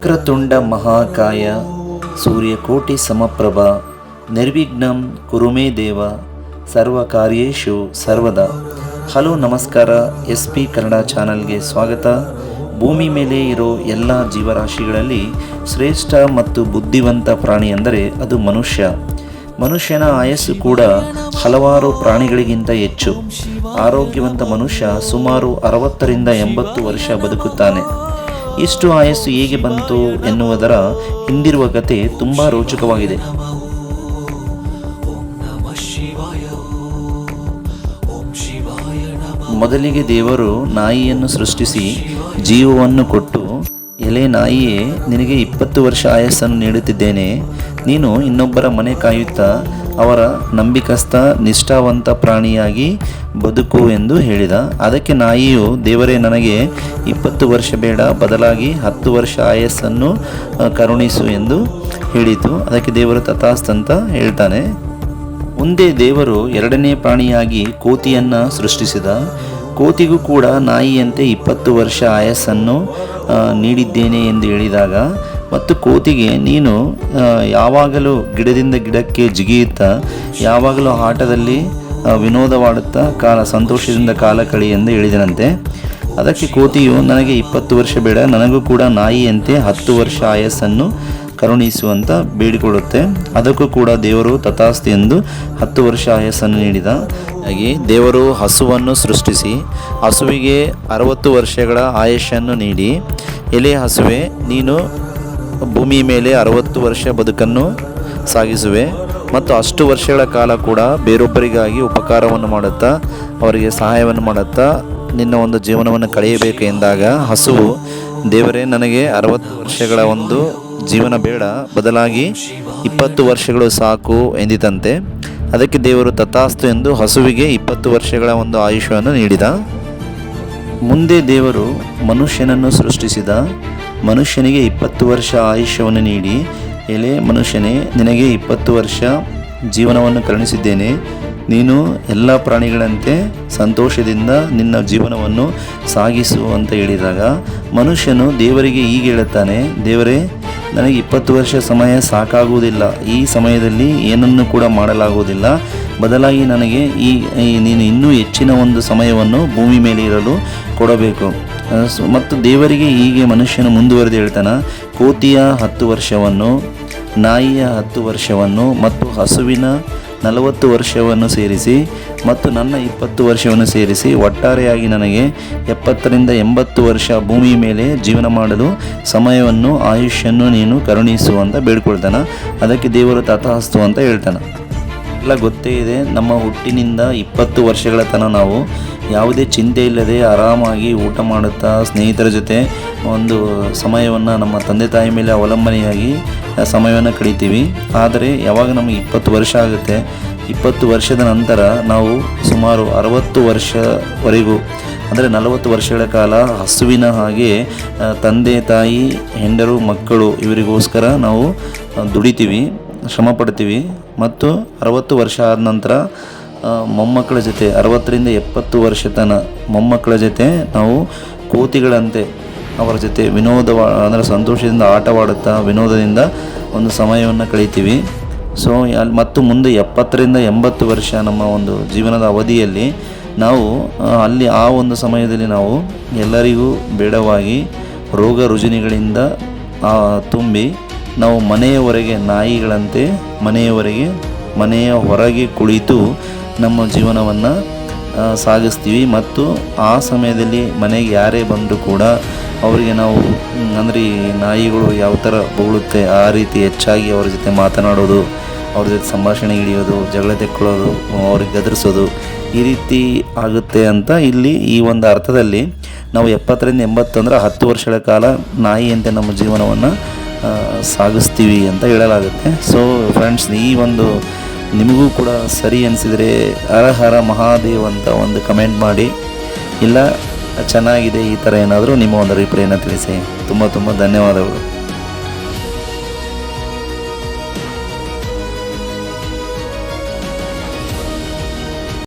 ವಕ್ರತುಂಡ ಮಹಾಕಾಯ ಸೂರ್ಯಕೋಟಿ ಸಮಪ್ರಭ ನಿರ್ವಿಘ್ನಂ ಕುರುಮೇ ದೇವ ಸರ್ವಕಾರ್ಯೇಷು ಸರ್ವದಾ. ಹಲೋ ನಮಸ್ಕಾರ, SP ಕನ್ನಡ ಚಾನಲ್ಗೆ ಸ್ವಾಗತ. ಭೂಮಿ ಮೇಲೆ ಇರೋ ಎಲ್ಲ ಜೀವರಾಶಿಗಳಲ್ಲಿ ಶ್ರೇಷ್ಠ ಮತ್ತು ಬುದ್ಧಿವಂತ ಪ್ರಾಣಿ ಅಂದರೆ ಅದು ಮನುಷ್ಯ. ಮನುಷ್ಯನ ಆಯಸ್ಸು ಕೂಡ ಹಲವಾರು ಪ್ರಾಣಿಗಳಿಗಿಂತ ಹೆಚ್ಚು. ಆರೋಗ್ಯವಂತ ಮನುಷ್ಯ ಸುಮಾರು 60ರಿಂದ 80 ವರ್ಷ ಬದುಕುತ್ತಾನೆ. ಇಷ್ಟು ಆಯಸ್ಸು ಹೇಗೆ ಬಂತು ಎನ್ನುವುದರ ಹಿಂದಿರುವ ಕತೆ ತುಂಬ ರೋಚಕವಾಗಿದೆ. ಮೊದಲಿಗೆ ದೇವರು ನಾಯಿಯನ್ನು ಸೃಷ್ಟಿಸಿ ಜೀವವನ್ನು ಕೊಟ್ಟು, ಎಲೆ ನಾಯಿಯೇ, ನಿನಗೆ 20 ವರ್ಷ ಆಯಸ್ಸನ್ನು ನೀಡುತ್ತಿದ್ದೇನೆ, ನೀನು ಇನ್ನೊಬ್ಬರ ಮನೆ ಕಾಯುತ್ತಾ ಅವರ ನಂಬಿಕಸ್ಥ ನಿಷ್ಠಾವಂತ ಪ್ರಾಣಿಯಾಗಿ ಬದುಕು ಎಂದು ಹೇಳಿದ. ಅದಕ್ಕೆ ನಾಯಿಯು, ದೇವರೇ, ನನಗೆ 20 ವರ್ಷ ಬೇಡ, ಬದಲಾಗಿ 10 ವರ್ಷ ಆಯಸ್ಸನ್ನು ಕರುಣಿಸು ಎಂದು ಹೇಳಿತು. ಅದಕ್ಕೆ ದೇವರು ತಥಾಸ್ತಂತ ಹೇಳ್ತಾನೆ. ಮುಂದೆ ದೇವರು ಎರಡನೇ ಪ್ರಾಣಿಯಾಗಿ ಕೋತಿಯನ್ನು ಸೃಷ್ಟಿಸಿದ. ಕೋತಿಗೂ ಕೂಡ ನಾಯಿಯಂತೆ 20 ವರ್ಷ ಆಯಸ್ಸನ್ನು ನೀಡಿದ್ದೇನೆ ಎಂದು ಹೇಳಿದಾಗ, ಮತ್ತು ಕೋತಿಗೆ, ನೀನು ಯಾವಾಗಲೂ ಗಿಡದಿಂದ ಗಿಡಕ್ಕೆ ಜಿಗಿಯುತ್ತಾ, ಯಾವಾಗಲೂ ಆಟದಲ್ಲಿ ವಿನೋದವಾಡುತ್ತಾ ಸಂತೋಷದಿಂದ ಕಾಲ ಕಳಿ ಎಂದು ಹೇಳಿದನಂತೆ. ಅದಕ್ಕೆ ಕೋತಿಯು, ನನಗೆ 20 ವರ್ಷ ಬೇಡ, ನನಗೂ ಕೂಡ ನಾಯಿಯಂತೆ 10 ವರ್ಷ ಆಯಸ್ಸನ್ನು ಕರುಣಿಸುವಂತ ಬೇಡಿಕೊಳ್ಳುತ್ತೆ. ಅದಕ್ಕೂ ಕೂಡ ದೇವರು ತಥಾಸ್ತು ಎಂದು 10 ವರ್ಷ ಆಯಸ್ಸನ್ನು ನೀಡಿದ. ಹಾಗೆ ದೇವರು ಹಸುವನ್ನು ಸೃಷ್ಟಿಸಿ ಹಸುವಿಗೆ 60 ವರ್ಷಗಳ ಆಯಸ್ಸನ್ನು ನೀಡಿ, ಎಲೆ ಹಸುವೆ, ನೀನು ಭೂಮಿ ಮೇಲೆ 60 ವರ್ಷ ಬದುಕನ್ನು ಸಾಗಿಸುವೆ ಮತ್ತು ಅಷ್ಟು ವರ್ಷಗಳ ಕಾಲ ಕೂಡ ಬೇರೊಬ್ಬರಿಗಾಗಿ ಉಪಕಾರವನ್ನು ಮಾಡುತ್ತಾ, ಅವರಿಗೆ ಸಹಾಯವನ್ನು ಮಾಡುತ್ತಾ ನಿನ್ನ ಒಂದು ಜೀವನವನ್ನು ಕಳೆಯಬೇಕು ಎಂದಾಗ, ಹಸುವು, ದೇವರೇ, ನನಗೆ 60 ವರ್ಷಗಳ ಒಂದು ಜೀವನ ಬೇಡ, ಬದಲಾಗಿ 20 ವರ್ಷಗಳು ಸಾಕು ಎಂದಿತಂತೆ. ಅದಕ್ಕೆ ದೇವರು ತಥಾಸ್ತು ಎಂದು ಹಸುವಿಗೆ 20 ವರ್ಷಗಳ ಒಂದು ಆಯುಷ್ಯವನ್ನು ನೀಡಿದ. ಮುಂದೆ ದೇವರು ಮನುಷ್ಯನನ್ನು ಸೃಷ್ಟಿಸಿದ. ಮನುಷ್ಯನಿಗೆ 20 ವರ್ಷ ಆಯುಷ್ಯವನ್ನು ನೀಡಿ, ಎಲೆ ಮನುಷ್ಯನೇ, ನಿನಗೆ 20 ವರ್ಷ ಜೀವನವನ್ನು ಕರುಣಿಸಿದ್ದೇನೆ, ನೀನು ಎಲ್ಲ ಪ್ರಾಣಿಗಳಂತೆ ಸಂತೋಷದಿಂದ ನಿನ್ನ ಜೀವನವನ್ನು ಸಾಗಿಸು ಅಂತ ಹೇಳಿದಾಗ, ಮನುಷ್ಯನು ದೇವರಿಗೆ ಹೀಗೆ ಹೇಳುತ್ತಾನೆ, ದೇವರೇ, ನನಗೆ 20 ವರ್ಷ ಸಮಯ ಸಾಕಾಗುವುದಿಲ್ಲ, ಈ ಸಮಯದಲ್ಲಿ ಏನನ್ನು ಕೂಡ ಮಾಡಲಾಗುವುದಿಲ್ಲ, ಬದಲಾಗಿ ನನಗೆ ನೀನು ಇನ್ನೂ ಹೆಚ್ಚಿನ ಒಂದು ಸಮಯವನ್ನು ಭೂಮಿ ಮೇಲೆ ಇರಲು ಕೊಡಬೇಕು. ಮತ್ತು ದೇವರಿಗೆ ಹೀಗೆ ಮನುಷ್ಯನು ಮುಂದುವರೆದು ಹೇಳ್ತಾನೆ, ಕೋತಿಯ 10 ವರ್ಷವನ್ನು, ನಾಯಿಯ 10 ವರ್ಷವನ್ನು ಮತ್ತು ಹಸುವಿನ 40 ವರ್ಷವನ್ನು ಸೇರಿಸಿ ಮತ್ತು ನನ್ನ 20 ವರ್ಷವನ್ನು ಸೇರಿಸಿ ಒಟ್ಟಾರೆಯಾಗಿ ನನಗೆ 70ರಿಂದ 80 ವರ್ಷ ಭೂಮಿ ಮೇಲೆ ಜೀವನ ಮಾಡಲು ಸಮಯವನ್ನು, ಆಯುಷ್ಯನ್ನು ನೀನು ಕರುಣಿಸು ಅಂತ ಬೇಡ್ಕೊಳ್ತಾನೆ. ಅದಕ್ಕೆ ದೇವರು ತಥಾಸ್ತು ಅಂತ ಹೇಳ್ತಾನೆ. ಎಲ್ಲ ಗೊತ್ತೇ ಇದೆ, ನಮ್ಮ ಹುಟ್ಟಿನಿಂದ 20 ವರ್ಷಗಳ ತನಕ ನಾವು ಯಾವುದೇ ಚಿಂತೆ ಇಲ್ಲದೆ ಆರಾಮಾಗಿ ಊಟ ಮಾಡುತ್ತಾ ಸ್ನೇಹಿತರ ಜೊತೆ ಒಂದು ಸಮಯವನ್ನು, ನಮ್ಮ ತಂದೆ ತಾಯಿ ಮೇಲೆ ಅವಲಂಬನೆಯಾಗಿ ಸಮಯವನ್ನು ಕಳೀತೀವಿ. ಆದರೆ ಯಾವಾಗ ನಮಗೆ 20 ವರ್ಷ ಆಗುತ್ತೆ, 20 ವರ್ಷದ ನಂತರ ನಾವು ಸುಮಾರು 60 ವರ್ಷವರೆಗೂ, ಅಂದರೆ 40 ವರ್ಷಗಳ ಕಾಲ ಹಸುವಿನ ಹಾಗೆ ತಂದೆ ತಾಯಿ, ಹೆಂಡರು, ಮಕ್ಕಳು ಇವರಿಗೋಸ್ಕರ ನಾವು ದುಡಿತೀವಿ, ಶ್ರಮ ಪಡ್ತೀವಿ. ಮತ್ತು 60 ವರ್ಷ ಆದ ನಂತರ ಮೊಮ್ಮಕ್ಕಳ ಜೊತೆ 60ರಿಂದ 70 ವರ್ಷ ತನಕ ಮೊಮ್ಮಕ್ಕಳ ಜೊತೆ ನಾವು ಕೋತಿಗಳಂತೆ ಅವರ ಜೊತೆ ಅಂದರೆ ಸಂತೋಷದಿಂದ ಆಟವಾಡುತ್ತಾ ವಿನೋದದಿಂದ ಒಂದು ಸಮಯವನ್ನು ಕಳೀತೀವಿ. ಸೊ ಮತ್ತು ಮುಂದೆ 70ರಿಂದ 80 ವರ್ಷ ನಮ್ಮ ಒಂದು ಜೀವನದ ಅವಧಿಯಲ್ಲಿ ನಾವು ಅಲ್ಲಿ ಆ ಒಂದು ಸಮಯದಲ್ಲಿ ನಾವು ಎಲ್ಲರಿಗೂ ಬೇಡವಾಗಿ ರೋಗ ರುಜಿನಗಳಿಂದ ತುಂಬಿ ನಾವು ಮನೆಯವರೆಗೆ ನಾಯಿಗಳಂತೆ ಮನೆಯ ಹೊರಗೆ ಕುಳಿತು ನಮ್ಮ ಜೀವನವನ್ನು ಸಾಗಿಸ್ತೀವಿ. ಮತ್ತು ಆ ಸಮಯದಲ್ಲಿ ಮನೆಗೆ ಯಾರೇ ಬಂದರೂ ಕೂಡ ಅವರಿಗೆ ನಾವು, ಅಂದರೆ ನಾಯಿಗಳು ಯಾವ ಥರ ಬೊಗಳುತ್ತೆ ಆ ರೀತಿ ಹೆಚ್ಚಾಗಿ ಅವ್ರ ಜೊತೆ ಮಾತನಾಡೋದು, ಅವ್ರ ಜೊತೆ ಸಂಭಾಷಣೆ ಹಿಡಿಯೋದು, ಜಗಳ ತೆಕ್ಕೊಳ್ಳೋದು, ಅವ್ರಿಗೆ ಗದರಿಸೋದು, ಈ ರೀತಿ ಆಗುತ್ತೆ ಅಂತ ಇಲ್ಲಿ ಈ ಒಂದು ಅರ್ಥದಲ್ಲಿ ನಾವು 70ರಿಂದ 80 ಅಂದರೆ 10 ವರ್ಷಗಳ ಕಾಲ ನಾಯಿಯಂತೆ ನಮ್ಮ ಜೀವನವನ್ನು ಸಾಗಿಸ್ತೀವಿ ಅಂತ ಹೇಳಲಾಗುತ್ತೆ. ಸೊ ಫ್ರೆಂಡ್ಸ್, ಈ ಒಂದು ನಿಮಗೂ ಕೂಡ ಸರಿ ಅನಿಸಿದರೆ ಹರ ಹರ ಮಹಾದೇವ್ ಅಂತ ಒಂದು ಕಮೆಂಟ್ ಮಾಡಿ, ಇಲ್ಲ ಚೆನ್ನಾಗಿದೆ ಈ ಥರ ಏನಾದರೂ ನಿಮ್ಮ ಒಂದು ಅಭಿಪ್ರಾಯನ ತಿಳಿಸಿ. ತುಂಬ ಧನ್ಯವಾದಗಳು.